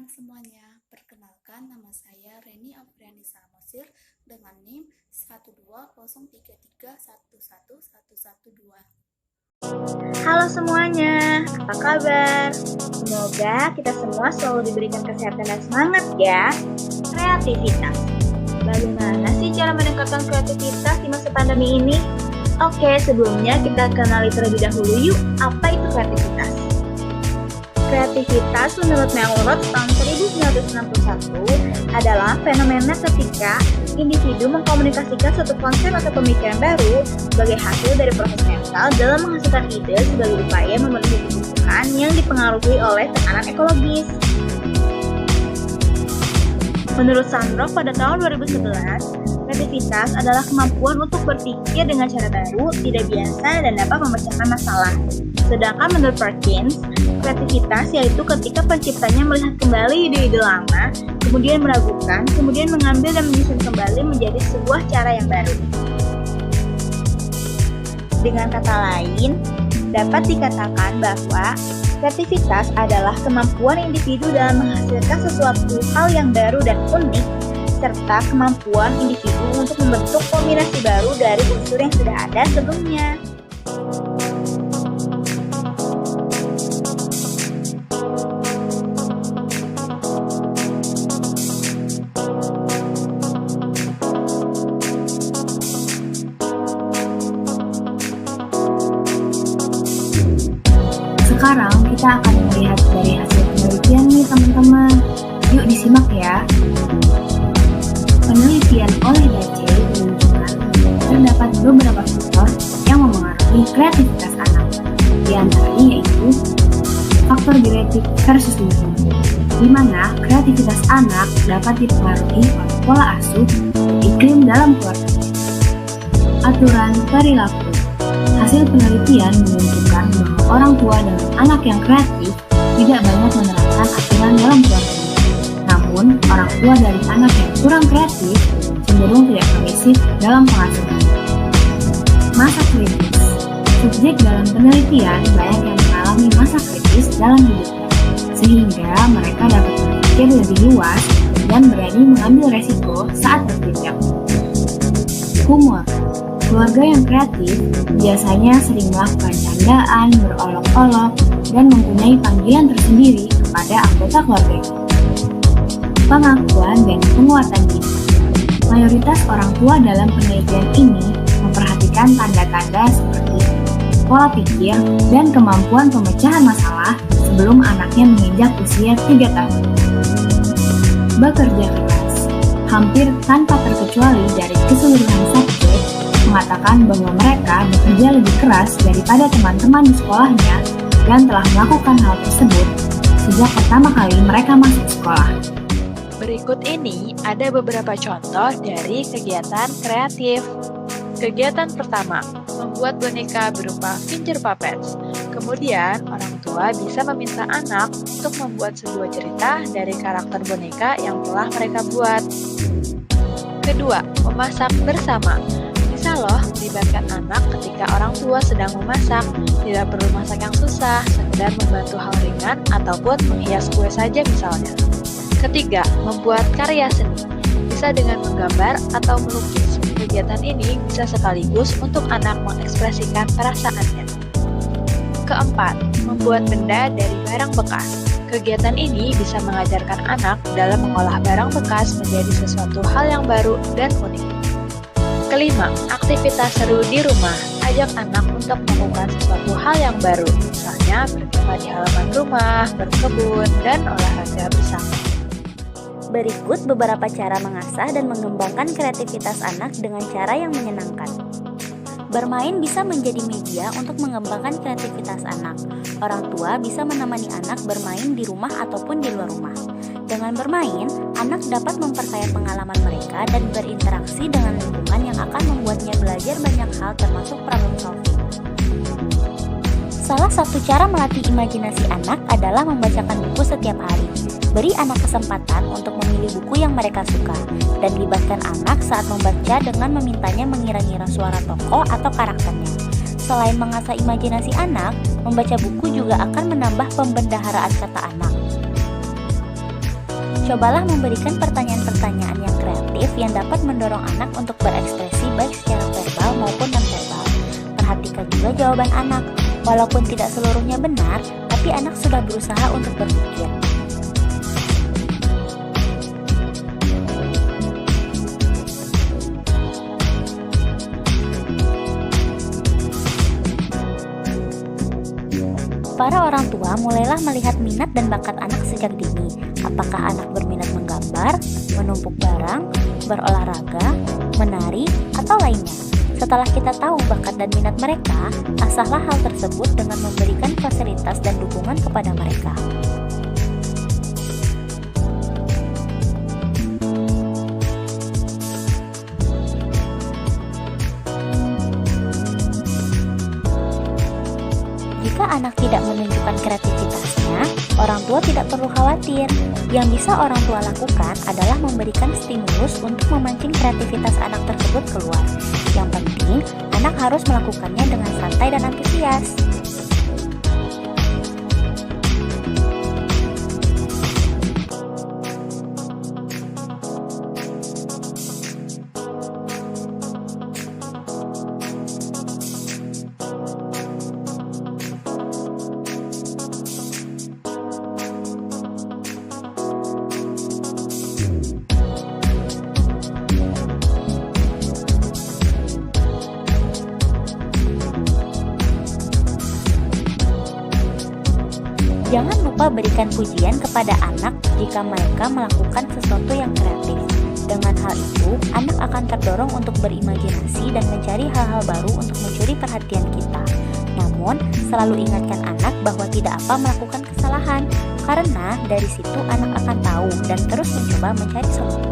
semuanya, perkenalkan nama saya Reni Afriani Samosir dengan NIM 12033111112. Halo semuanya, apa kabar? Semoga kita semua selalu diberikan kesehatan dan semangat ya. Kreativitas. Bagaimana sih cara meningkatkan kreativitas di masa pandemi ini? Oke, sebelumnya kita kenali terlebih dahulu yuk, apa itu kreativitas? Kreativitas menurut Melrose tahun 1961 adalah fenomena ketika individu mengkomunikasikan suatu konsep atau pemikiran baru sebagai hasil dari proses mental dalam menghasilkan ide sebagai upaya memenuhi kebutuhan yang dipengaruhi oleh tekanan ekologis. Menurut Sandrock pada tahun 2011, kreativitas adalah kemampuan untuk berpikir dengan cara baru, tidak biasa, dan dapat memecahkan masalah. Sedangkan menurut Perkins, kreativitas yaitu ketika penciptanya melihat kembali ide-ide lama, kemudian meragukan, kemudian mengambil dan menyusun kembali menjadi sebuah cara yang baru. Dengan kata lain, dapat dikatakan bahwa kreativitas adalah kemampuan individu dalam menghasilkan sesuatu hal yang baru dan unik, serta kemampuan individu untuk membentuk kombinasi baru dari unsur yang sudah ada sebelumnya. Sekarang kita akan melihat dari hasil penelitian nih teman-teman. Yuk disimak ya. Penelitian oleh Dace menunjukkan terdapat beberapa faktor yang memengaruhi kreativitas anak. Di antaranya yaitu faktor genetik versus lingkungan, di mana kreativitas anak dapat dipengaruhi oleh pola asuh dan iklim dalam keluarga. Aturan perilaku. Hasil penelitian menunjukkan bahwa orang tua dengan anak yang kreatif tidak banyak menerapkan aturan dalam keluarga. Namun, orang tua dari anak yang kurang kreatif cenderung tidak permisif dalam pengasuhan. Masa kritis. Subjek dalam penelitian banyak yang mengalami masa kritis dalam hidupnya, sehingga mereka dapat berpikir lebih luas dan berani mengambil resiko saat bertindak. Humor. Keluarga yang kreatif biasanya sering melakukan candaan, berolok-olok, dan mempunyai panggilan tersendiri kepada anggota keluarga. Pengakuan dan penguatan diri. Mayoritas orang tua dalam penelitian ini memperhatikan tanda-tanda seperti pola pikir dan kemampuan pemecahan masalah sebelum anaknya menginjak usia 3 tahun. Bekerja keras. Hampir tanpa terkecuali dari keseluruhan subjek mengatakan bahwa mereka bekerja lebih keras daripada teman-teman di sekolahnya dan telah melakukan hal tersebut sejak pertama kali mereka masuk sekolah. Berikut ini ada beberapa contoh dari kegiatan kreatif. Kegiatan pertama, membuat boneka berupa finger puppets. Kemudian, orang tua bisa meminta anak untuk membuat sebuah cerita dari karakter boneka yang telah mereka buat. Kedua, memasak bersama. Bisa loh melibatkan anak ketika orang tua sedang memasak. Tidak perlu masak yang susah, sekedar membantu hal ringan ataupun menghias kue saja misalnya. Ketiga, membuat karya seni. Bisa dengan menggambar atau melukis. Kegiatan ini bisa sekaligus untuk anak mengekspresikan perasaannya. Keempat, membuat benda dari barang bekas. Kegiatan ini bisa mengajarkan anak dalam mengolah barang bekas menjadi sesuatu hal yang baru dan unik. Kelima, aktivitas seru di rumah. Ajak anak untuk melakukan sesuatu hal yang baru, misalnya berkemah di halaman rumah, berkebun, dan olahraga bersama. Berikut beberapa cara mengasah dan mengembangkan kreativitas anak dengan cara yang menyenangkan. Bermain bisa menjadi media untuk mengembangkan kreativitas anak. Orang tua bisa menemani anak bermain di rumah ataupun di luar rumah. Dengan bermain, anak dapat memperkaya pengalaman mereka dan berinteraksi dengan lingkungan yang akan membuatnya belajar banyak hal termasuk problem solving. Salah satu cara melatih imajinasi anak adalah membacakan buku setiap hari. Beri anak kesempatan untuk memilih buku yang mereka suka, dan libatkan anak saat membaca dengan memintanya mengira-ngira suara tokoh atau karakternya. Selain mengasah imajinasi anak, membaca buku juga akan menambah pembendaharaan kata anak. Cobalah memberikan pertanyaan-pertanyaan yang kreatif yang dapat mendorong anak untuk berekspresi baik secara verbal maupun nonverbal. Perhatikan juga jawaban anak. Walaupun tidak seluruhnya benar, tapi anak sudah berusaha untuk berpikir. Para orang tua mulailah melihat minat dan bakat anak sejak dini. Apakah anak berminat menggambar, menumpuk barang, berolahraga, menari, atau lainnya. Setelah kita tahu bakat dan minat mereka, asahlah hal tersebut dengan memberikan fasilitas dan dukungan kepada mereka. Jika anak tidak menunjukkan kreativitasnya, orang tua tidak perlu khawatir. Yang bisa orang tua lakukan adalah memberikan stimulus untuk memancing kreativitas anak tersebut keluar. Yang penting, anak harus melakukannya dengan santai dan antusias. Jangan lupa berikan pujian kepada anak jika mereka melakukan sesuatu yang kreatif. Dengan hal itu, anak akan terdorong untuk berimajinasi dan mencari hal-hal baru untuk mencuri perhatian kita. Namun, selalu ingatkan anak bahwa tidak apa melakukan kesalahan, karena dari situ anak akan tahu dan terus mencoba mencari solusi.